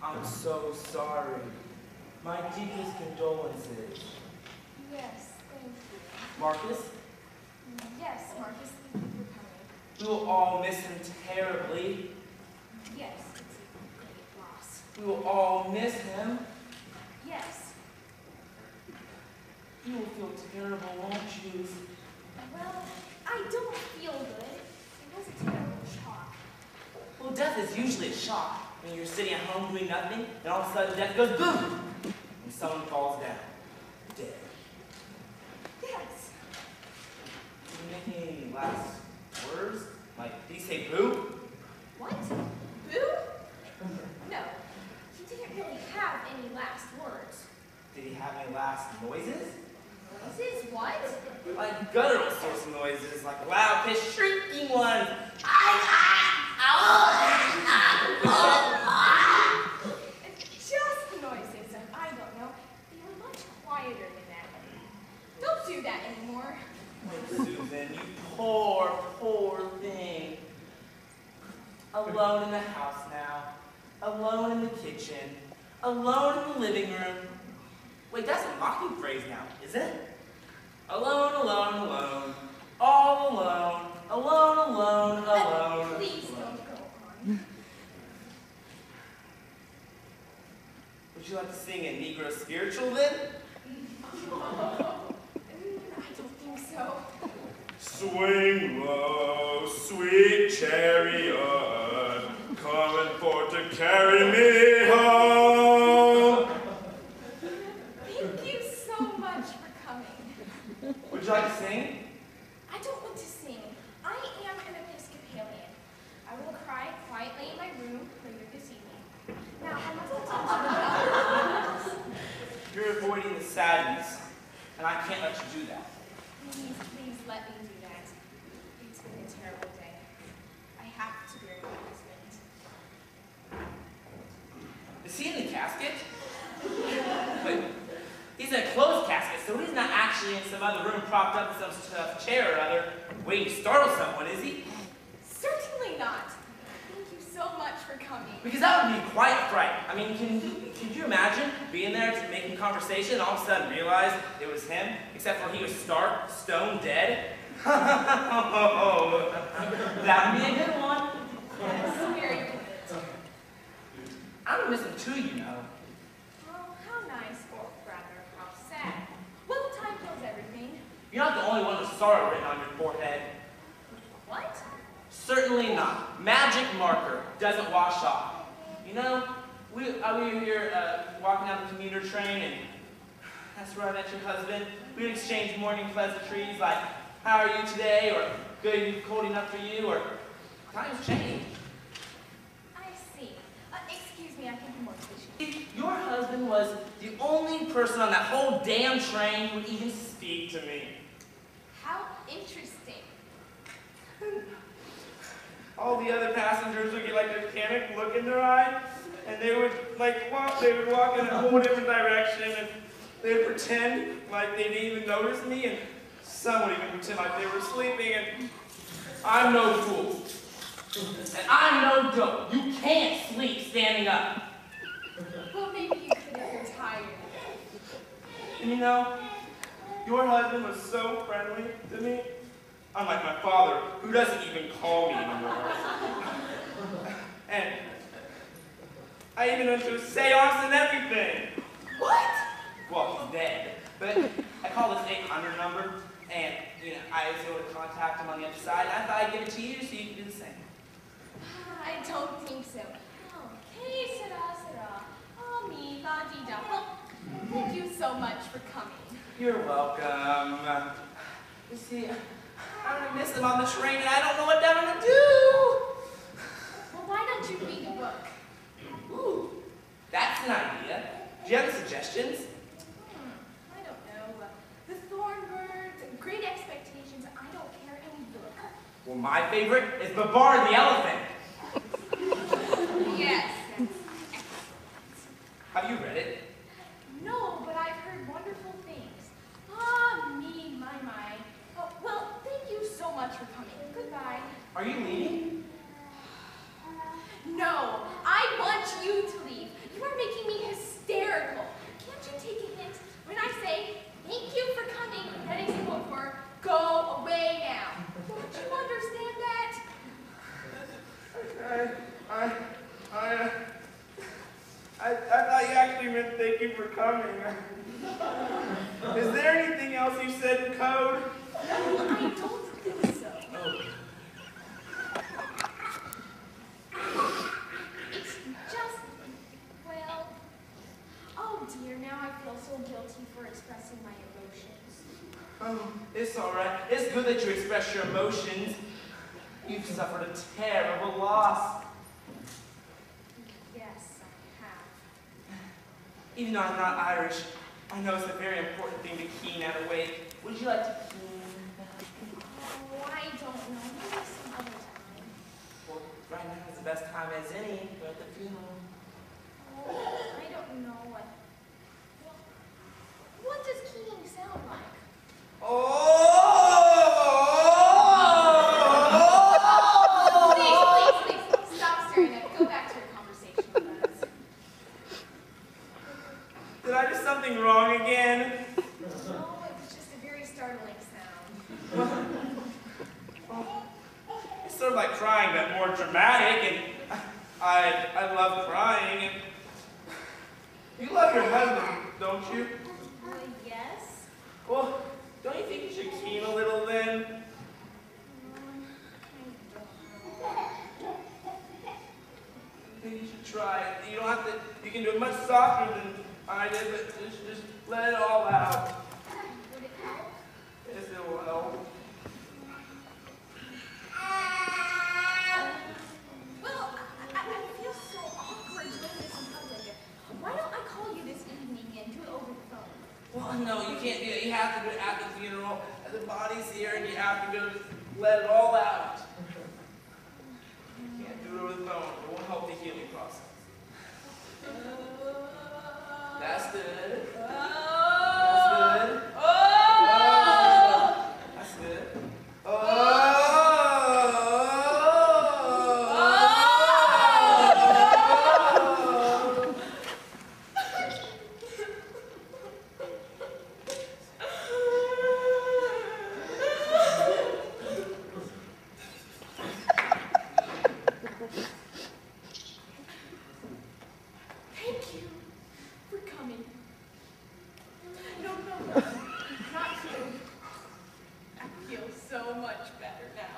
I'm so sorry. My deepest condolences. Yes, thank you. Marcus, Yes, Marcus, thank you for coming. we will all miss him terribly. Yes, it's a great loss. We will all miss him. Yes. You will feel terrible, won't you? Well, I don't feel good. It was a terrible shock. Well, death is usually a shock. When you're sitting at home doing nothing, and all of a sudden death goes boom! And someone falls down. Dead. Yes. Did you make any last words? Like, did he say boo? What? Boo? No. He didn't really have any last words. Did he have any last noises? Noises? What? Like guttural sorts of noises, like loud pitched shrieking ones. Just noises. I don't know. They were much quieter than that. Don't do that anymore. Oh, Susan, you poor, poor thing. Alone in the house now. Alone in the kitchen. Alone in the living room. Wait, that's a mocking phrase now, is it? Alone, alone, alone. All alone. Alone, alone, alone. Please don't go on. Would you like to sing a Negro spiritual then? I don't think so. Swing low, sweet chariot, coming for to carry me home. Thank you so much for coming. Would you like to sing? I don't want to sing. I am an Episcopalian. I will cry quietly in my room later this evening. Now, I must attend to the You're avoiding the sadness, and I can't let you do that. Please let me do that. It's been a terrible day. I have to bury my husband. Is he in the casket? Wait, he's in a closed casket, so he's not actually in some other room propped up in some stuffed chair or other, waiting to startle someone, is he? Certainly not. Thank you so much for coming. Because that would be quite a fright. I mean, can you imagine being there to making conversation and all of a sudden realize it was him, except for he was stark, stone dead? Oh, that would be a good one. Yes, very good. I'm gonna miss him too, you know. Oh, how nice, or rather, how sad. Well, time kills everything. You're not the only one with sorrow written on your forehead. What? Certainly not. Magic marker doesn't wash off. You know, we were here walking down the commuter train, and that's where I met your husband. We would exchange morning pleasantries like, how are you today? Or good, cold enough for you? Or times change. I see. Excuse me, I can be more patient. Your husband was the only person on that whole damn train who would even speak to me. How interesting. All the other passengers would get like a panicked look in their eye, and they would walk in a whole different direction, and they would pretend like they didn't even notice me, and some would even pretend like they were sleeping, and I'm no fool. And I'm no dope. You can't sleep standing up. Well, maybe you could if you're tired. And you know, your husband was so friendly to me. Unlike my father, who doesn't even call me anymore. And I even went to a seance and everything. What? Well, he's dead. But I called his 800 number, and you know, I was able to contact him on the other side. And I thought I'd give it to you so you could do the same. I don't think so. Okay, sera. Oh, me, la-di-da. Well, thank you so much for coming. You're welcome. You see, I'm gonna miss him on the train, and I don't know what I'm gonna do. Well, why don't you read a book? Ooh, that's an idea. Do you have any suggestions? I don't know. The Thornbirds, Great Expectations, I don't care any book. Well, my favorite is Babar the Elephant. Yes, that's excellent. Have you read it? No, but I've heard wonderful things. Ah, me, my. Oh, well, thank you so much for coming. Goodbye. Are you leaving? No, I want you to leave. You coming. Is there anything else you said in code? No, I don't think so. Oh. It's just, well, oh dear, now I feel so guilty for expressing my emotions. Oh, it's all right. It's good that you express your emotions. You've suffered a terrible loss. Yes, I have. Even though I'm not Irish, I know it's a very important thing to keen at a wake. Would you like to keen? Oh, I don't know. Maybe some other time. Well, right now is the best time as any. We're at the funeral. Oh, I don't know what. Well, what does keening sound like? Please, stop staring at me. Go back to your conversation with us. Did I do something wrong again? No, it was just a very startling sound. It's sort of like crying, but more dramatic, and I love crying. And you love your husband, don't you? Yes. Well, don't you think you should keen a little then? I think you should try it. You don't have to. You can do it much softer than I did, but just let it all out. Would it help? Yes, it will help. Well, I feel so awkward doing this in public. Why don't I call you this evening and do it over the phone? Well, no, you can't do it. You have to do it at the funeral. The body's here, and you have to go just let it all out. You can't do it over the phone. It won't help the healing process. That's good. That's good. That's good. Thank you for coming. No, not you. I feel so much better now.